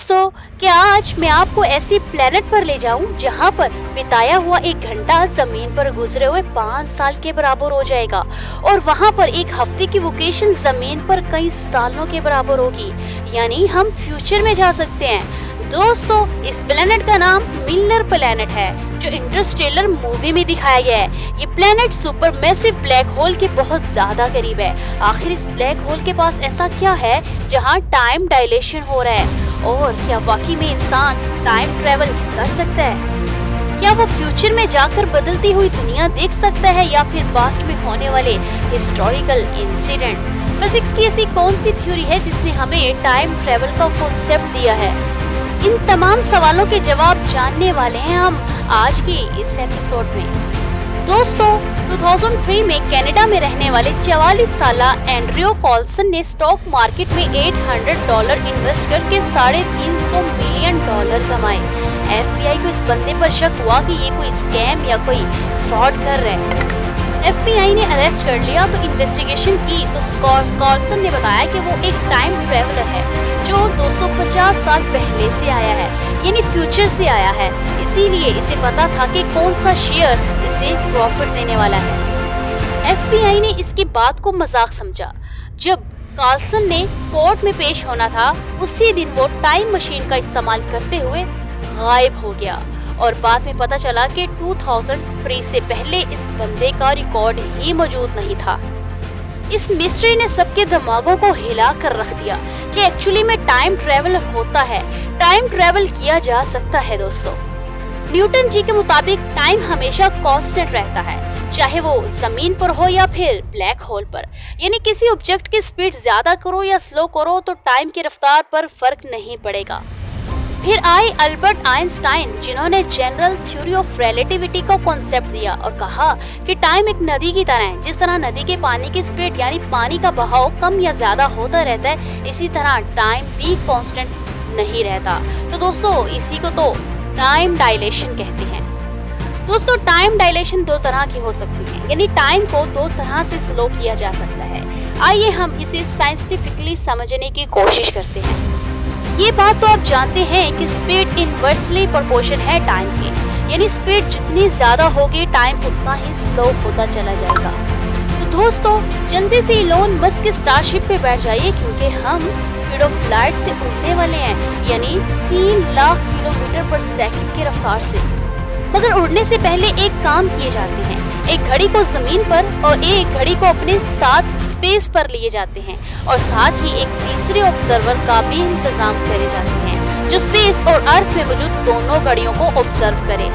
दोस्तों, क्या आज मैं आपको ऐसी प्लेनेट पर ले जाऊं जहां पर बिताया हुआ 1 घंटा जमीन पर गुजरे हुए 5 साल के बराबर हो जाएगा और वहां पर 1 हफ्ते की वोकेशन जमीन पर कई सालों के बराबर होगी। यानी हम फ्यूचर में जा सकते हैं। दोस्तों, इस प्लेनेट का नाम मिलनर प्लेनेट है जो इंटरस्टेलर मूवी में दिखाया गया है। ये planet super massive black hole के बहुत ज्यादा करीब है। आखिर इस ब्लैक होल के पास ऐसा क्या है जहां टाइम डायलेशन हो रहा है, और क्या वाकई में इंसान टाइम ट्रेवल कर सकता है? क्या वो फ्यूचर में जाकर बदलती हुई दुनिया देख सकता है या फिर पास्ट में होने वाले हिस्टोरिकल इंसिडेंट? फिजिक्स की ऐसी कौन सी थ्योरी है जिसने हमें टाइम ट्रेवल का कॉन्सेप्ट दिया है? इन तमाम सवालों के जवाब जानने वाले हैं हम आज के इस एपिसोड में। दोस्तों, 2003 में कनाडा में रहने वाले 44 साल एंड्रयू कॉल्सन ने स्टॉक मार्केट में $800 इन्वेस्ट करके $350 मिलियन कमाए। FBI को इस बंदे पर शक हुआ कि ये कोई स्कैम या कोई फ्रॉड कर रहा है। FBI ने अरेस्ट कर लिया तो इन्वेस्टिगेशन की तो कॉल्सन ने बताया कि वो एक टाइम ट्रेवलर है जो 250 साल पहले से आया है, यानी फ्यूचर से आया है। इसीलिए इसे पता था कि कौन सा शेयर इसे प्रॉफिट देने वाला है। FBI ने इसकी बात को मजाक समझा। जब कॉल्सन ने कोर्ट में पेश होना था, उसी दिन वो टाइम मशीन का इस्तेमाल करते हुए गायब हो गया और बाद में पता चला कि 2003 से पहले इस बंदे का रिकॉर्ड ही मौजूद नहीं था। इस मिस्ट्री ने सबके दिमागों को हिला कर रख दिया कि एक्चुअली में टाइम ट्रेवल होता है, टाइम ट्रेवल किया जा सकता है। दोस्तों, न्यूटन जी के मुताबिक टाइम हमेशा कांस्टेंट रहता है, चाहे वो जमीन पर हो या फिर ब्लैक होल पर। यानी किसी ऑब्जेक्ट की स्पीड ज्यादा करो या स्लो करो तो टाइम की रफ्तार पर फर्क नहीं पड़ेगा। फिर आए अल्बर्ट आइंस्टाइन, जिन्होंने जनरल थ्योरी ऑफ रिलेटिविटी का कॉन्सेप्ट दिया और कहा कि टाइम एक नदी की तरह है। जिस तरह नदी के पानी की स्पीड यानी पानी का बहाव कम या ज्यादा होता रहता है, इसी तरह टाइम भी कांस्टेंट नहीं रहता। तो दोस्तों, इसी को तो टाइम डायलेशन कहते हैं। दोस्तों, टाइम डायलेशन 2 तरह की हो सकती है, यानी टाइम को 2 तरह से स्लो किया जा सकता है। आइए हम इसे साइंटिफिकली समझने की कोशिश करते हैं। ये बात तो आप जानते हैं कि स्पीड इनवर्सली प्रोपोर्शन है टाइम के, यानी स्पीड जितनी ज्यादा होगी टाइम उतना ही स्लो होता चला जाएगा। तो दोस्तों, जल्दी से इलोन मस्क के स्टारशिप पे बैठ जाइए क्योंकि हम स्पीड ऑफ लाइट से उड़ने वाले हैं, यानी 3 लाख किलोमीटर पर सेकंड की रफ्तार से। मगर उड़ने से पहले एक काम किए जाते हैं। एक घड़ी को जमीन पर और एक घड़ी को अपने साथ स्पेस पर लिए जाते हैं और साथ ही एक तीसरे ऑब्जर्वर का भी इंतजाम करे जाते हैं जो स्पेस और अर्थ में मौजूद दोनों घड़ियों को ऑब्जर्व करे।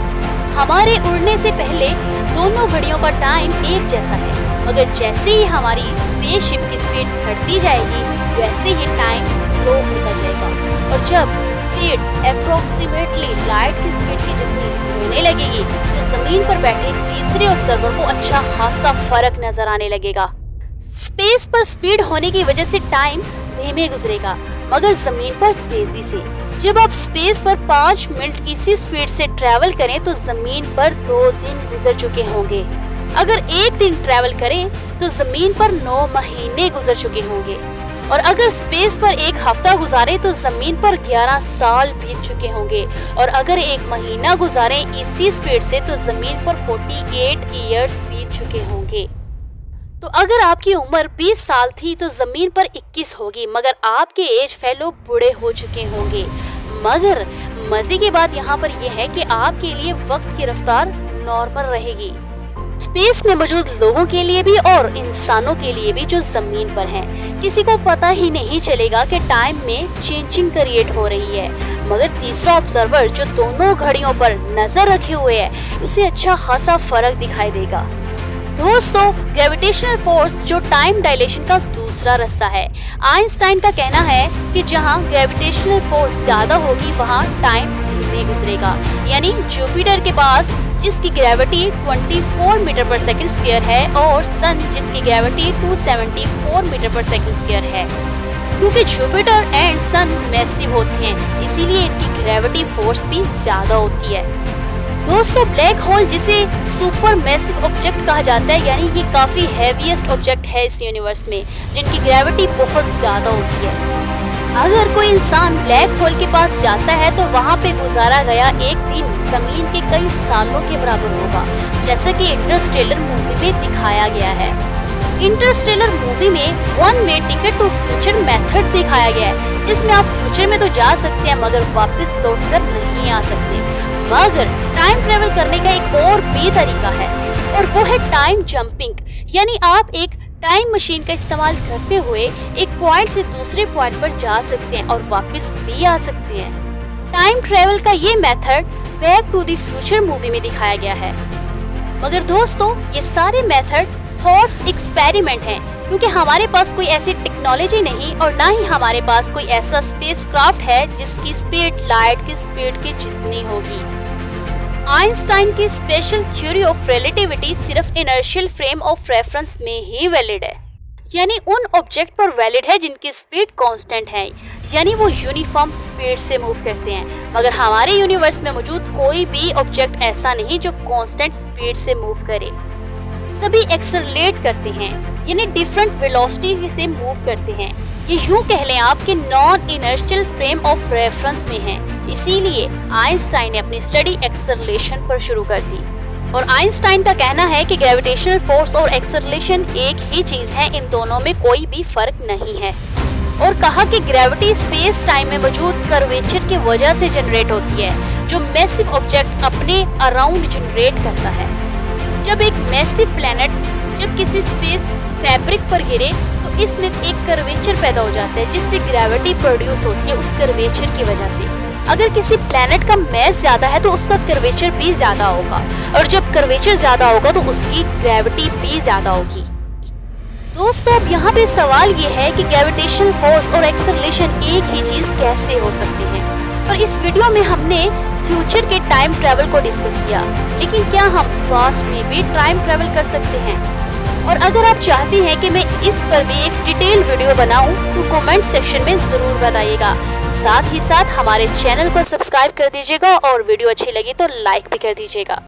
हमारे उड़ने से पहले दोनों घड़ियों का टाइम एक जैसा है, मगर जैसे ही हमारी स्पेसशिप की स्पीड बढ़ती जाएगी वैसे ही टाइम स्लो होता जाएगा और जब स्पीड अप्रोक्सीमेटली लाइट की स्पीड की जितनी होने लगेगी तो जमीन पर बैठे तीसरे ऑब्जर्वर को अच्छा खासा फर्क नजर आने लगेगा। स्पेस पर स्पीड होने की वजह से टाइम धीमे गुजरेगा मगर जमीन पर तेजी से। जब आप स्पेस पर 5 मिनट इसी स्पीड से ट्रैवल करें तो जमीन पर 2 दिन गुजर चुके होंगे। अगर 1 दिन ट्रैवल करें तो जमीन पर 9 महीने गुजर चुके होंगे और अगर स्पेस पर 1 हफ्ता गुजारे तो जमीन पर 11 साल बीत चुके होंगे और अगर 1 महीना गुजारे इसी स्पीड से तो जमीन पर 48 इयर्स बीत चुके होंगे। तो अगर आपकी उम्र 20 साल थी तो जमीन पर 21 होगी, मगर आपके एज फेलो बूढ़े हो चुके होंगे। मगर मजे की बात यहाँ पर यह है कि आपके लिए वक्त की रफ्तार नॉर्मल रहेगी, स्पेस में मौजूद लोगों के लिए भी और इंसानों के लिए भी जो जमीन पर हैं। किसी को पता ही नहीं चलेगा कि टाइम में चेंजिंग क्रिएट हो रही है, मगर तीसरा ऑब्जर्वर जो दोनों घड़ियों पर नजर रखे हुए है उसे अच्छा खासा फर्क दिखाई देगा। दोस्तों, ग्रेविटेशनल फोर्स जो टाइम डायलेशन का दूसरा रास्ता है। आइंस्टाइन का कहना है कि जहां ग्रेविटेशनल फोर्स ज्यादा होगी वहां टाइम धीमे गुजरेगा। यानी जुपिटर के पास जिसकी ग्रेविटी 24 मीटर पर सेकंड स्क्वायर है और सन जिसकी ग्रेविटी 274 मीटर पर सेकंड स्क्वायर है। क्योंकि जुपिटर एंड सन मैसिव होते हैं इसीलिए इनकी ग्रेविटी फोर्स भी ज्यादा होती है। दोस्तों, ब्लैक होल जिसे सुपर मैसिव ऑब्जेक्ट कहा जाता है, यानी ये काफी हैवीएस्ट ऑब्जेक्ट है इस यूनिवर्स में जिनकी ग्रेविटी बहुत ज्यादा होती है। अगर कोई इंसान ब्लैक होल के पास जाता है तो वहाँ पे गुजारा गया एक दिन जमीन के कई सालों के बराबर होगा, जैसा कि इंटरस्टेलर मूवी में दिखाया गया है। इंटरस्टेलर मूवी में one way ticket to future method दिखाया गया है, जिसमें आप फ्यूचर में तो जा सकते हैं मगर वापस लौटकर नहीं आ सकते। मगर टाइम ट्रेवल करने का एक और भी तरीका है और वो है टाइम जंपिंग, यानी आप एक टाइम मशीन का इस्तेमाल करते हुए एक पॉइंट से दूसरे पॉइंट पर जा सकते हैं और वापस भी आ सकते हैं। टाइम ट्रेवल का ये method Back to the Future movie में दिखाया गया है। मगर दोस्तों, ये सारे मेथड थॉट्स एक्सपेरिमेंट हैं, क्योंकि हमारे पास कोई ऐसी टेक्नोलॉजी नहीं और ना ही हमारे पास कोई ऐसा स्पेसक्राफ्ट है जिसकी स्पीड लाइट की स्पीड के जितनी होगी। आइंस्टाइन की स्पेशल थ्योरी ऑफ रिलेटिविटी सिर्फ इनर्शियल फ्रेम ऑफ रेफरेंस में ही वैलिड है, यानी उन ऑब्जेक्ट पर वैलिड है जिनकी स्पीड कांस्टेंट है, यानी वो यूनिफॉर्म स्पीड से मूव करते हैं। मगर हमारे यूनिवर्स में मौजूद कोई भी ऑब्जेक्ट ऐसा नहीं जो कांस्टेंट स्पीड से मूव करे। सभी एक्सेलरेट करते हैं, यानी डिफरेंट वेलोसिटी से मूव करते हैं। ये यूं कह लें आप कि non inertial frame of reference में है। इसीलिए आइंस्टाइन ने अपनी स्टडी एक्सेलरेशन पर शुरू कर दी। और आइंस्टाइन का कहना है कि ग्रेविटेशनल फोर्स और एक्सेलरेशन एक ही चीज है, इन दोनों में कोई भी फर्क नहीं है। और कहा कि ग्रेविटी स्पेस टाइम में मौजूद कर्वेचर की वजह से जनरेट होती है, जो मैसिव ऑब्जेक्ट अपने अराउंड जनरेट करता है। जब एक मैसिव प्लैनेट जब किसी स्पेस फैब्रिक पर गिरे तो इसमें एक कर्वेचर पैदा हो जाता है, जिससे ग्रेविटी प्रोड्यूस होती है उस कर्वेचर की वजह से। अगर किसी प्लैनेट का मास ज्यादा है तो उसका कर्वेचर भी ज्यादा होगा, और जब कर्वेचर ज्यादा होगा तो उसकी ग्रेविटी भी ज्यादा होगी। दोस्तों, अब यहाँ पे सवाल ये है कि ग्रेविटेशनल फोर्स और एक्सेलरेशन एक ही चीज कैसे हो सकते हैं। और इस वीडियो में हमने फ्यूचर के टाइम ट्रैवल को डिस्कस किया, लेकिन क्या हम पास्ट में भी टाइम ट्रैवल कर सकते हैं? और अगर आप चाहते हैं कि मैं इस पर भी एक डिटेल वीडियो बनाऊं तो कमेंट सेक्शन में जरूर बताइएगा। साथ ही साथ हमारे चैनल को सब्सक्राइब कर दीजिएगा और वीडियो अच्छी लगी तो लाइक भी कर दीजिएगा।